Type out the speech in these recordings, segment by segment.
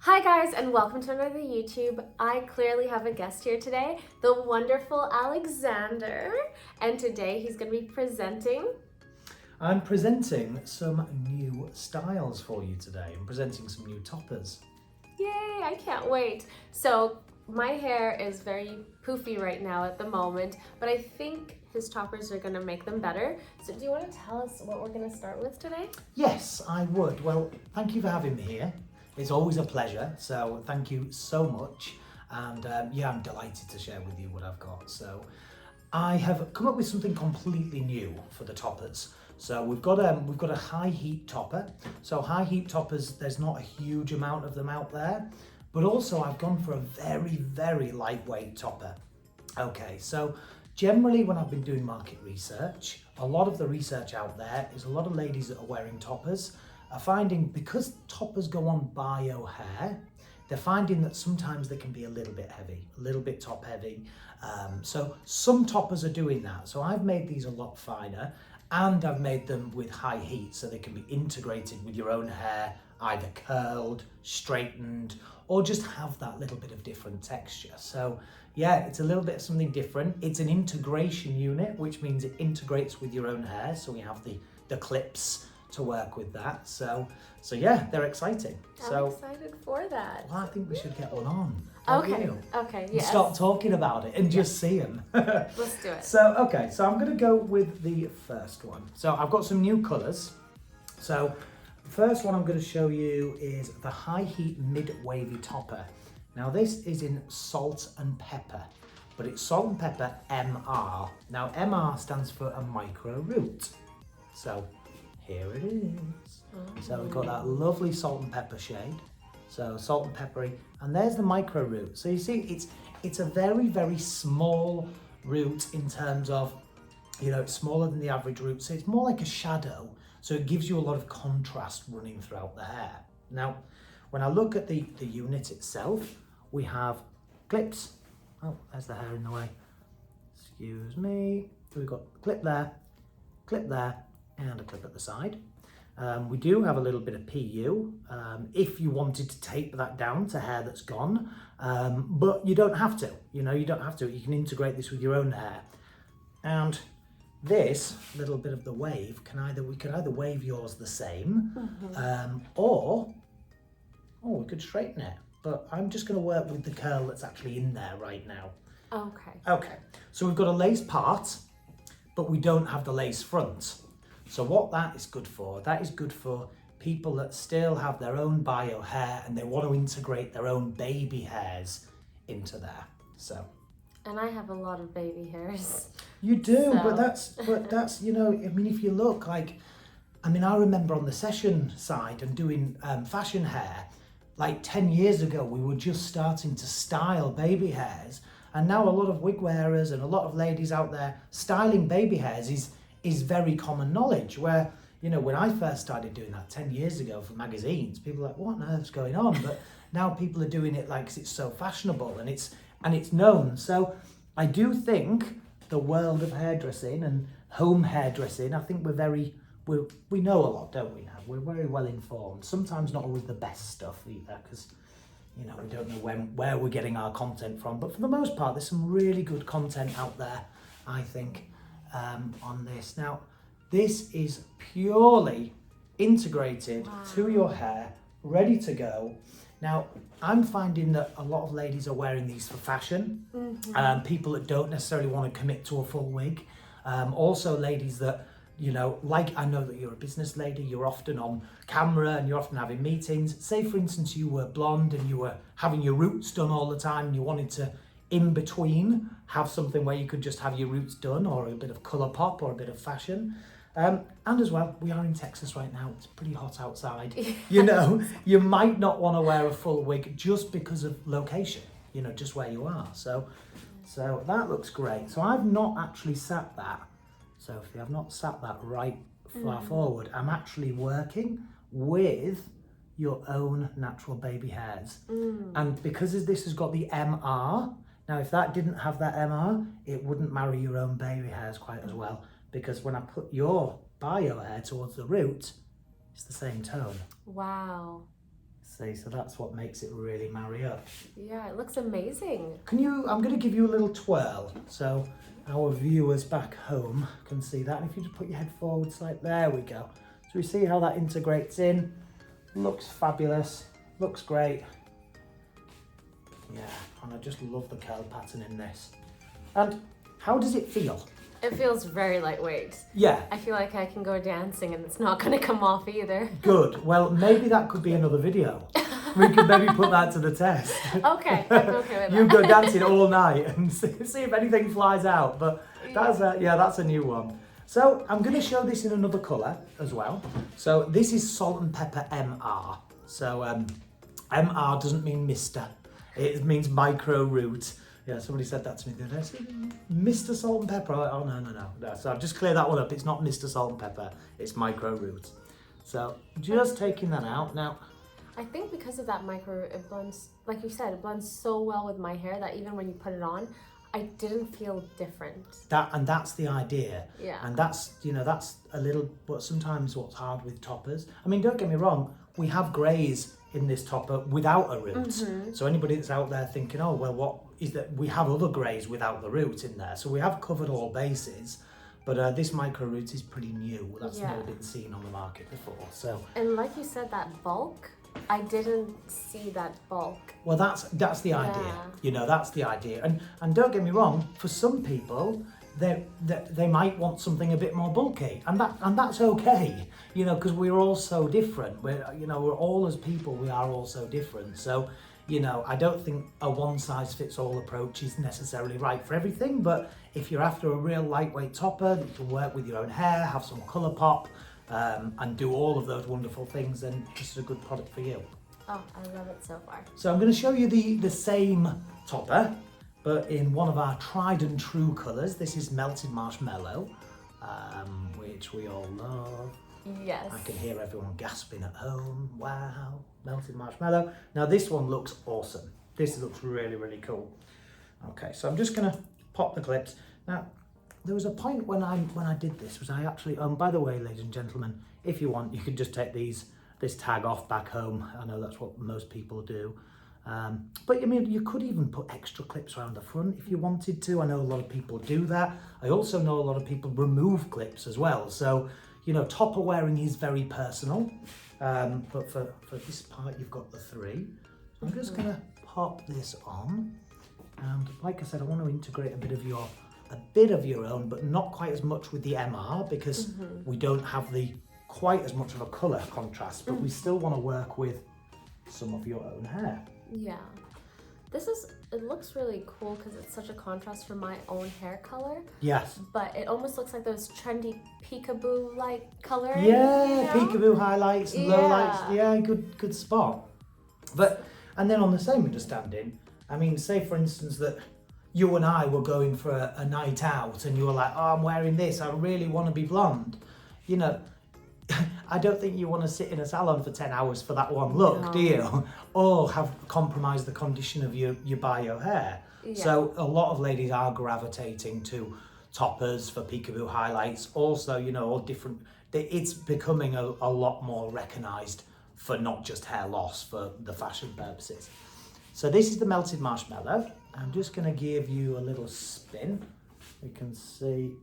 Hi guys, and welcome to another YouTube. I clearly have a guest here today, the wonderful Alexander, and today he's going to be presenting. I'm presenting some new styles for you today. I'm presenting some new toppers. Yay, I can't wait. So my hair is very poofy right now at the moment, but I think his toppers are going to make them better. So do you want to tell us what we're going to start with today? Yes, I would. Well, thank you for having me here. It's always a pleasure, so thank you so much. And yeah, I'm delighted to share with you what I've got. So I have come up with something completely new for the toppers. So we've got a high heat topper. So high heat toppers, there's not a huge amount of them out there, but also I've gone for a very, very lightweight topper. Okay, so generally when I've been doing market research, a lot of the research out there is a lot of ladies that are wearing toppers are finding, because toppers go on bio hair, they're finding that sometimes they can be a little bit heavy, a little bit top heavy. So some toppers are doing that. So I've made these a lot finer, and I've made them with high heat so they can be integrated with your own hair, either curled, straightened, or just have that little bit of different texture. So yeah, it's a little bit of something different. It's an integration unit, which means it integrates with your own hair. So we have the clips to work with that. So yeah, they're exciting. I'm excited for that. Well, I think we should get one on. Okay, yes. Stop talking about it and just see them. Let's do it. So, okay, so I'm gonna go with the first one. So I've got some new colors. So the first one I'm gonna show you is the high heat mid wavy topper. Now this is in salt and pepper, but it's salt and pepper MR. Now MR stands for a micro root. So here it is. So we've got that lovely salt and pepper shade. So salt and peppery, and there's the micro root. So you see, it's a very, very small root in terms of, you know, it's smaller than the average root. So it's more like a shadow. So it gives you a lot of contrast running throughout the hair. Now, when I look at the unit itself, we have clips. Oh, there's the hair in the way. Excuse me. We've got a clip there, and a clip at the side. We do have a little bit of PU if you wanted to tape that down to hair that's gone, but you don't have to. You know, you don't have to. You can integrate this with your own hair. And this little bit of the wave we could either wave yours the same, or we could straighten it. But I'm just going to work with the curl that's actually in there right now. Okay. So we've got a lace part, but we don't have the lace front. So what that is good for people that still have their own bio hair and they want to integrate their own baby hairs into there. So. And I have a lot of baby hairs. You do, so. but that's, you know, I mean, if you look like, I mean, I remember on the session side and doing fashion hair, like 10 years ago, we were just starting to style baby hairs. And now a lot of wig wearers and a lot of ladies out there styling baby hairs is very common knowledge, where, you know, when I first started doing that 10 years ago for magazines, people were like, what on earth's going on? But now people are doing it like, 'cause it's so fashionable and it's known. So I do think the world of hairdressing and home hairdressing, I think we know a lot, don't we now? We're very well informed. Sometimes not always the best stuff either, because, you know, we don't know where we're getting our content from. But for the most part, there's some really good content out there, I think, on this. Now, this is purely integrated to your hair, ready to go. Now, I'm finding that a lot of ladies are wearing these for fashion. People that don't necessarily want to commit to a full wig. Also ladies that, you know, like, I know that you're a business lady, you're often on camera and you're often having meetings. Say, for instance, you were blonde and you were having your roots done all the time and you wanted to, in between, have something where you could just have your roots done, or a bit of colour pop or a bit of fashion. And as well, we are in Texas right now, it's pretty hot outside. You know, you might not want to wear a full wig just because of location, you know, just where you are. So that looks great. So I've not actually sat that. So if you have not sat that right far forward, I'm actually working with your own natural baby hairs. And because this has got the MR, now if that didn't have that MR, it wouldn't marry your own baby hairs quite as well, because when I put your bio hair towards the root, it's the same tone. Wow. See, so that's what makes it really marry up. Yeah, it looks amazing. I'm going to give you a little twirl so our viewers back home can see that. And if you just put your head forwards like, there we go. So we see how that integrates in. Looks fabulous, looks great. Yeah, and I just love the curl pattern in this. And how does it feel? It feels very lightweight. Yeah. I feel like I can go dancing and it's not going to come off either. Good. Well, maybe that could be another video. We could maybe put that to the test. Okay, I'm okay with that. You go dancing all night and see if anything flies out. But that's a new one. So I'm going to show this in another colour as well. So this is Salt and Pepper MR. So MR doesn't mean Mr. It means micro root. Yeah, somebody said that to me the other day. Mr. Salt and Pepper. Oh, no. So I've just cleared that one up. It's not Mr. Salt and Pepper. It's micro root. So just taking that out now. I think because of that micro root, it blends, like you said, it blends so well with my hair that even when you put it on, I didn't feel different. That's the idea. Yeah. And that's a little, but sometimes what's hard with toppers. I mean, don't get me wrong, we have greys in this topper without a root. Mm-hmm. So anybody that's out there thinking, oh, well, what is that? We have other greys without the root in there. So we have covered all bases. But this micro root is pretty new. That's never been seen on the market before. So. And like you said, that bulk, I didn't see that bulk. Well, that's the idea. You know, that's the idea. And don't get me wrong, for some people, they might want something a bit more bulky, and that's okay. You know, because we're all so different. We're all as people, we are all so different. So, you know, I don't think a one-size-fits-all approach is necessarily right for everything, but if you're after a real lightweight topper that you can work with your own hair, have some colour pop, and do all of those wonderful things, then this is a good product for you. Oh, I love it so far. So I'm going to show you the same topper, but in one of our tried and true colours. This is Melted Marshmallow, which we all love. Yes. I can hear everyone gasping at home. Wow, Melted Marshmallow. Now this one looks awesome. This looks really, really cool. Okay, so I'm just going to pop the clips. Now, there was a point when I did this, was I actually, by the way, ladies and gentlemen, if you want, you could just take this tag off back home. I know that's what most people do. But I mean, you could even put extra clips around the front if you wanted to. I know a lot of people do that. I also know a lot of people remove clips as well. So, you know, topper wearing is very personal. But for this part, you've got the three. So I'm just gonna pop this on. And like I said, I want to integrate a bit of your own, but not quite as much with the MR, because we don't have quite as much of a colour contrast, but we still want to work with some of your own hair. Yeah. It looks really cool because it's such a contrast from my own hair color. Yes. But it almost looks like those trendy peekaboo-like colors. Yeah, you know? peekaboo highlights and lowlights. Yeah, good spot. And then on the same understanding, I mean, say for instance that you and I were going for a night out and you were like, oh, I'm wearing this, I really want to be blonde. You know, I don't think you want to sit in a salon for 10 hours for that one look, do you? Or have compromised the condition of your bio hair. Yeah. So a lot of ladies are gravitating to toppers for peekaboo highlights. Also, you know, all different, it's becoming a lot more recognised for not just hair loss, for the fashion purposes. So this is the Melted Marshmallow. I'm just going to give you a little spin. We can see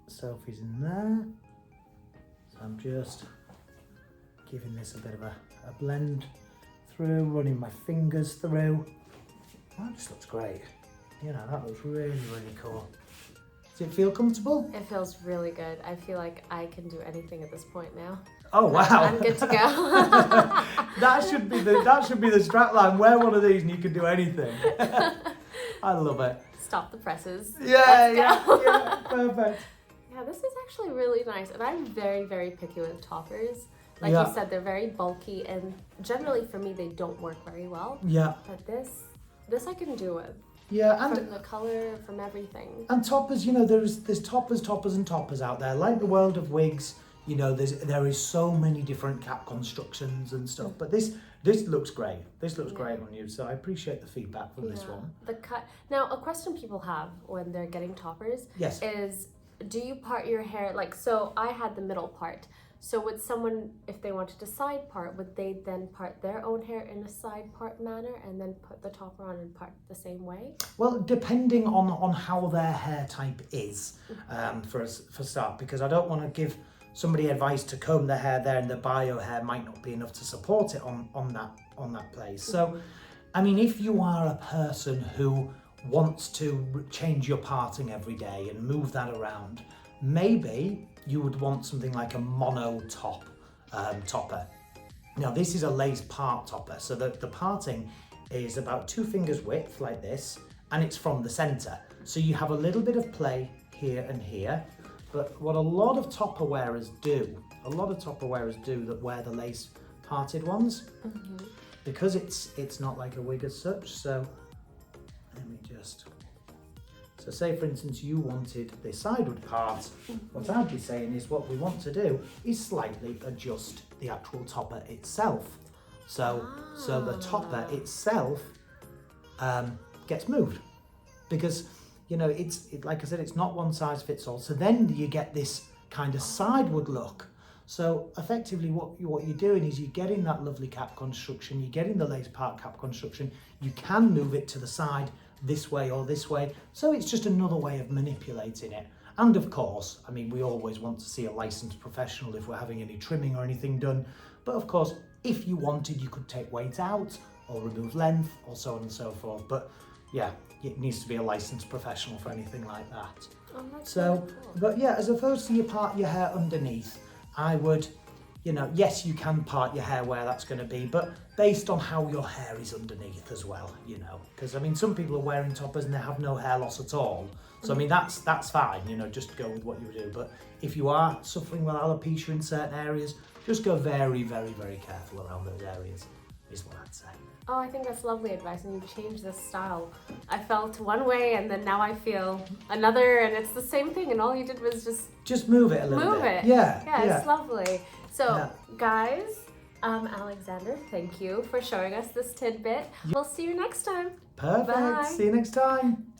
Sophie's in there. So I'm just giving this a bit of a blend through, running my fingers through. That just looks great. You know, that looks really, really cool. Does it feel comfortable? It feels really good. I feel like I can do anything at this point now. Oh wow! I'm good to go. that should be the strap line. Wear one of these and you can do anything. I love it. Stop the presses. Yeah, perfect. Yeah, this is actually really nice, and I'm very, very picky with toppers. Like you said, they're very bulky, and generally for me, they don't work very well. Yeah. But this I can do with. Yeah, and from the color, from everything. And toppers, you know, there's toppers and toppers out there. Like the world of wigs, you know, there is so many different cap constructions and stuff. But this looks great. This looks great on you. So I appreciate the feedback from this one. The cut. Now, a question people have when they're getting toppers is, do you part your hair, like, so I had the middle part. So would someone, if they wanted to side part, would they then part their own hair in a side part manner and then put the topper on and part the same way? Well, depending on how their hair type is, for start, because I don't want to give somebody advice to comb their hair there and the bio hair might not be enough to support it on that place. So, I mean, if you are a person who wants to change your parting every day and move that around, maybe you would want something like a mono topper. Now this is a lace part topper, so that the parting is about 2 fingers width like this, and it's from the center. So you have a little bit of play here and here, but what a lot of topper wearers do that wear the lace parted ones, because it's not like a wig as such, so let me just, so say for instance you wanted the sideward part, what I'd be saying is what we want to do is slightly adjust the actual topper itself. So the topper itself gets moved, because you know it's like I said, it's not one size fits all. So then you get this kind of sideward look. So effectively what you're doing is you're getting that lovely cap construction, you're getting the lace part cap construction, you can move it to the side this way or this way. So it's just another way of manipulating it. And of course, I mean, we always want to see a licensed professional if we're having any trimming or anything done. But of course, if you wanted, you could take weight out or remove length or so on and so forth. But yeah, it needs to be a licensed professional for anything like that. Oh, that's So, really cool. but yeah, as opposed to you part your hair underneath, I would, you know, yes, you can part your hair where that's going to be, but based on how your hair is underneath as well, you know, because I mean, some people are wearing toppers and they have no hair loss at all. So I mean, that's fine, you know, just go with what you do. But if you are suffering with alopecia in certain areas, just go very, very, very careful around those areas, is what I'd say. Oh, I think that's lovely advice, and you've changed this style. I felt one way, and then now I feel another, and it's the same thing, and all you did was just move it a little move bit. it. Yeah, it's lovely. So, guys, Alexander, thank you for showing us this tidbit. We'll see you next time. Perfect. Bye. See you next time.